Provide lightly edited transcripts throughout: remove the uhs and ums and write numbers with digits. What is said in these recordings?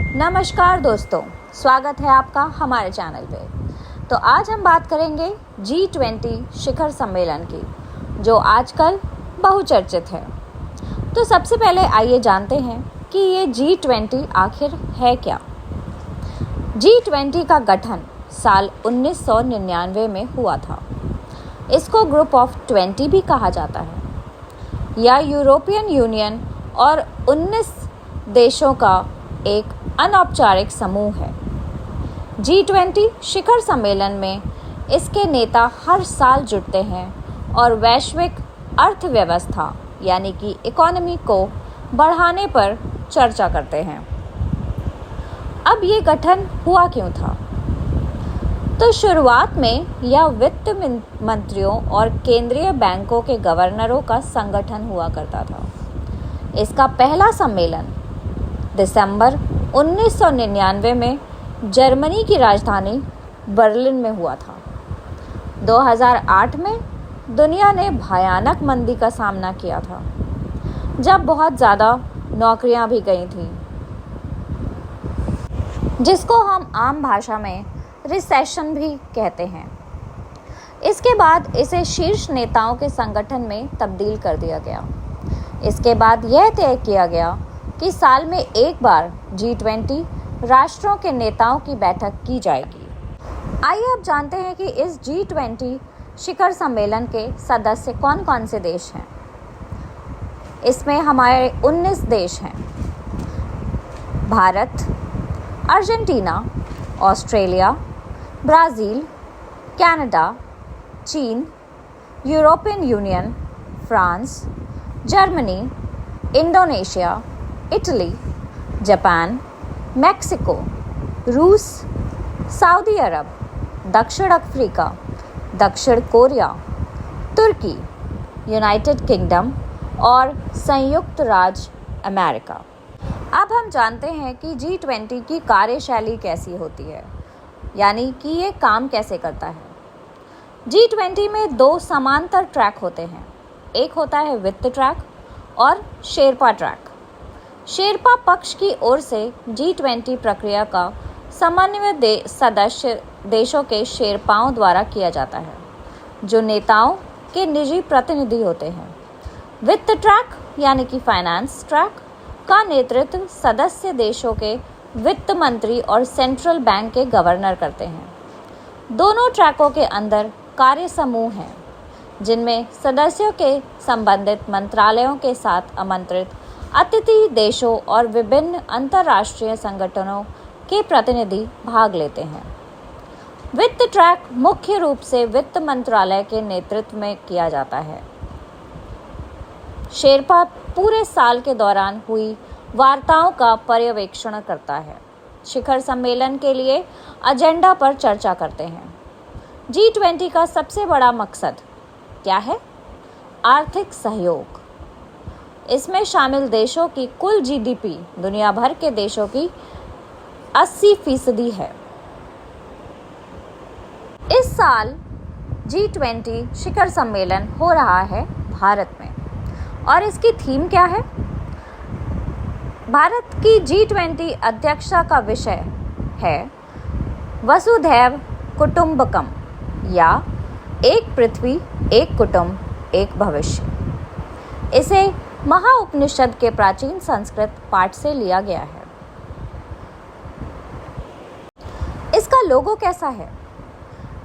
नमस्कार दोस्तों, स्वागत है आपका हमारे चैनल पे। तो आज हम बात करेंगे G20 शिखर सम्मेलन की, जो आजकल बहुचर्चित है। तो सबसे पहले आइए जानते हैं कि ये G20 आखिर है क्या। G20 का गठन साल 1999 में हुआ था। इसको ग्रुप ऑफ 20 भी कहा जाता है या यूरोपियन यूनियन और 19 देशों का एक अनौपचारिक समूह है। G20 शिखर सम्मेलन में इसके नेता हर साल जुटते हैं और वैश्विक अर्थव्यवस्था यानी कि इकोनॉमी को बढ़ाने पर चर्चा करते हैं। अब ये गठन हुआ क्यों था? तो शुरुआत में यह वित्त मंत्रियों और केंद्रीय बैंकों के गवर्नरों का संगठन हुआ करता था। इसका पहला सम्मेलन दिसंबर 1999 में जर्मनी की राजधानी बर्लिन में हुआ था। 2008 में दुनिया ने भयानक मंदी का सामना किया था, जब बहुत ज़्यादा नौकरियां भी गई थीं, जिसको हम आम भाषा में रिसेशन भी कहते हैं। इसके बाद इसे शीर्ष नेताओं के संगठन में तब्दील कर दिया गया। इसके बाद यह तय किया गया कि साल में एक बार G20 राष्ट्रों के नेताओं की बैठक की जाएगी। आइए अब जानते हैं कि इस G20 शिखर सम्मेलन के सदस्य कौन कौन से देश हैं। इसमें हमारे 19 देश हैं: Bharat, Argentina, Australia, Brazil, Canada, चीन, European Union, France, Germany, Indonesia, Italy, Japan, Mexico, रूस, सऊदी अरब, दक्षिण अफ्रीका, दक्षिण कोरिया, तुर्की, यूनाइटेड किंगडम और संयुक्त राज्य अमेरिका। अब हम जानते हैं कि G20 की कार्यशैली कैसी होती है, यानी कि ये काम कैसे करता है। G20 में दो समांतर ट्रैक होते हैं। एक होता है वित्त ट्रैक और शेरपा ट्रैक। शेरपा पक्ष की ओर से G20 प्रक्रिया का समन्वय सदस्य देशों के शेरपाओं द्वारा किया जाता है, जो नेताओं के निजी प्रतिनिधि होते हैं। वित्त ट्रैक यानी कि फाइनेंस ट्रैक का नेतृत्व सदस्य देशों के वित्त मंत्री और सेंट्रल बैंक के गवर्नर करते हैं। दोनों ट्रैकों के अंदर कार्य समूह हैं, जिनमें सदस्यों के संबंधित मंत्रालयों के साथ आमंत्रित अतिथि देशों और विभिन्न अंतर्राष्ट्रीय संगठनों के प्रतिनिधि भाग लेते हैं। वित्त ट्रैक मुख्य रूप से वित्त मंत्रालय के नेतृत्व में किया जाता है। शेरपा पूरे साल के दौरान हुई वार्ताओं का पर्यवेक्षण करता है, शिखर सम्मेलन के लिए एजेंडा पर चर्चा करते हैं। G20 का सबसे बड़ा मकसद क्या है? आर्थिक सहयोग। इसमें शामिल देशों की कुल GDP दुनिया भर के देशों की 80% है। इस साल G20 शिखर सम्मेलन हो रहा है भारत में, और इसकी थीम क्या है? भारत की G20 अध्यक्षता का विषय है वसुधैव कुटुंबकम, या एक पृथ्वी, एक कुटुंब, एक भविष्य। इसे महाउपनिषद के प्राचीन संस्कृत पाठ से लिया गया है। इसका लोगो कैसा है?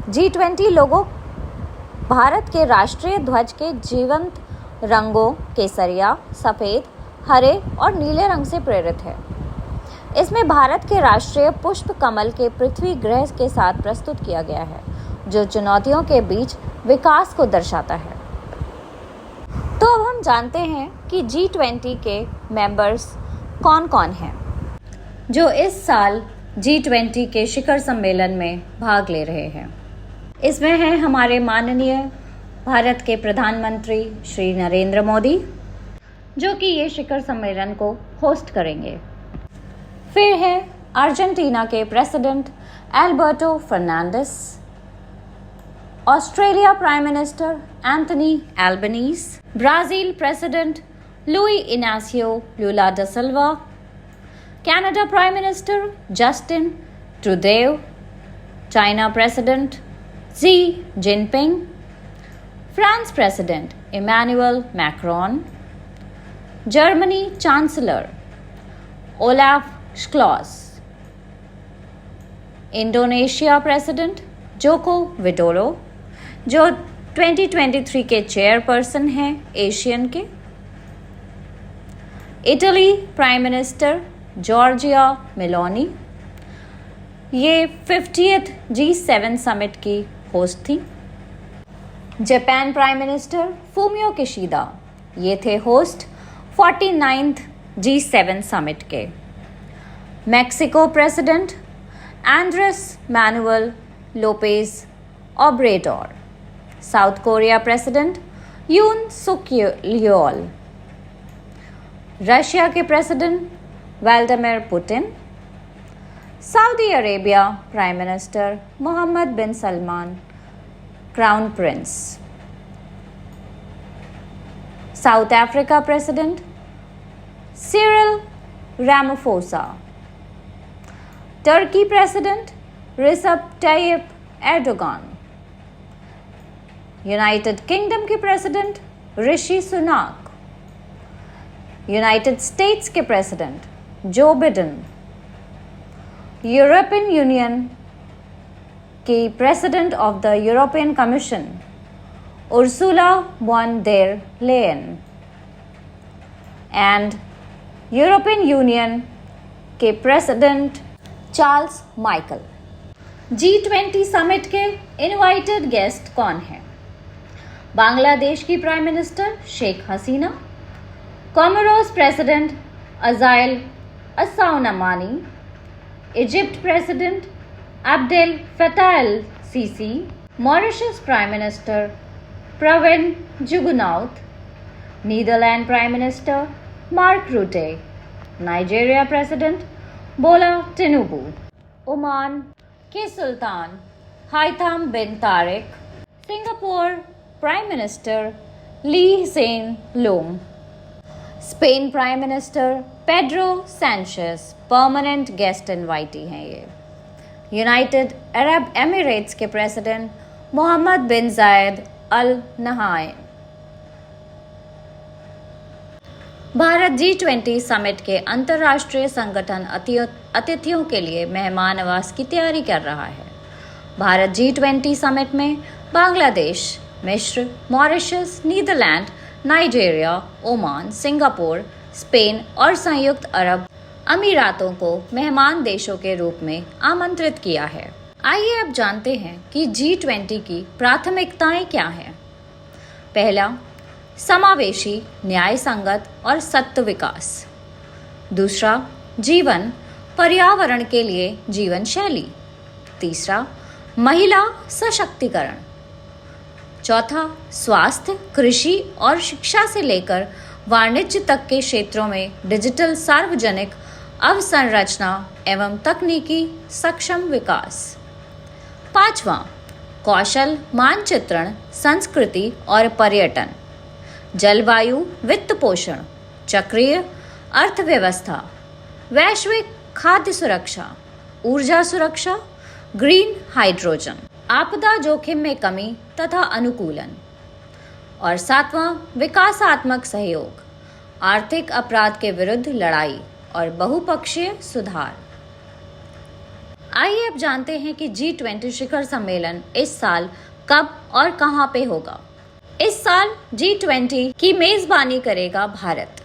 G20 लोगो भारत के राष्ट्रीय ध्वज के जीवंत रंगों केसरिया, सफ़ेद, हरे और नीले रंग से प्रेरित है। इसमें भारत के राष्ट्रीय पुष्प कमल के पृथ्वी ग्रह के साथ प्रस्तुत किया गया है, जो चुनौतियों के बीच विकास को दर्शाता है। तो अब हम जानते हैं कि G20 के मेंबर्स कौन कौन हैं, जो इस साल G20 के शिखर सम्मेलन में भाग ले रहे हैं। इसमें हैं हमारे माननीय भारत के प्रधानमंत्री श्री नरेंद्र मोदी, जो कि ये शिखर सम्मेलन को होस्ट करेंगे। फिर है अर्जेंटीना के president Alberto Fernandez, Australia prime minister Anthony Albanese, Brazil president Luiz Inacio Lula da Silva, Canada Prime Minister Justin Trudeau, China President Xi Jinping, France President Emmanuel Macron, Germany Chancellor Olaf Scholz, Indonesia president Joko Widodo जो 2023 के chairperson हैं ASEAN के, Italy prime minister Giorgia Meloni, ये 50th G7 summit की host थी। Japan prime minister Fumio Kishida, ये थे host 49th G7 summit के। Mexico president Andres Manuel Lopez Obrador, South Korea president Yoon Suk Yeol, Russia के president Vladimir Putin, Saudi Arabia prime minister Mohammed bin Salman crown prince, South Africa president Cyril Ramaphosa, Turkey president Recep Tayyip Erdogan, United Kingdom के president Rishi Sunak, United States के president Joe Biden, European Union के president of the European Commission Ursula von der Leyen and European Union के president Charles Michel. G20 summit के invited guest कौन हैं? बांग्लादेश की prime minister Sheikh Hasina, Comoros president Azali Assoumani, Egypt president Abdel Fattah al Sisi, Mauritius prime minister Pravind Jugnauth, Netherland prime minister Mark Rutte, Nigeria president Bola Tinubu, Oman के सुल्तान Haitham bin Tariq, Singapore prime minister Lee Hsien Loong, Spain prime minister Pedro Sanchez permanent guest invitee हैं ये, United Arab Emirates के president Mohammed bin Zayed al नहायन। Bharat G20 summit के अंतर्राष्ट्रीय संगठन अतिथियों के लिए मेहमान नवाज की तैयारी कर रहा है। भारत G20 समिट में बांग्लादेश, मिस्र, Mauritius, Netherland, Nigeria, Oman, Singapore, Spain और संयुक्त अरब अमीरातों को मेहमान देशों के रूप में आमंत्रित किया है। आइए अब जानते हैं कि G20 की प्राथमिकताएं क्या हैं। पहला, समावेशी, न्याय संगत और सत्य विकास। दूसरा, जीवन पर्यावरण के लिए जीवन शैली। तीसरा, महिला सशक्तिकरण। चौथा, स्वास्थ्य, कृषि और शिक्षा से लेकर वाणिज्य तक के क्षेत्रों में डिजिटल सार्वजनिक अवसंरचना एवं तकनीकी सक्षम विकास। पांचवा, कौशल मानचित्रण, संस्कृति और पर्यटन। जलवायु वित्त पोषण, चक्रीय अर्थव्यवस्था, वैश्विक खाद्य सुरक्षा, ऊर्जा सुरक्षा, ग्रीन हाइड्रोजन, आपदा जोखिम में कमी तथा अनुकूलन। और सातवां, विकासात्मक सहयोग, आर्थिक अपराध के विरुद्ध लड़ाई और बहुपक्षीय सुधार। आइए अब जानते हैं कि G20 शिखर सम्मेलन इस साल कब और कहां पे होगा। इस साल G20 की मेजबानी करेगा भारत।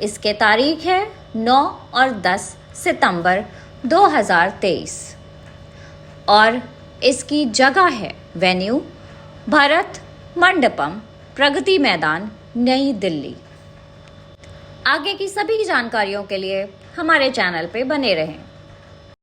इसके तारीख है 9 और 10 सितंबर 2023 और इसकी जगह है वेन्यू भरत मंडपम, प्रगति मैदान, नई दिल्ली। आगे की सभी जानकारियों के लिए हमारे चैनल पे बने रहें।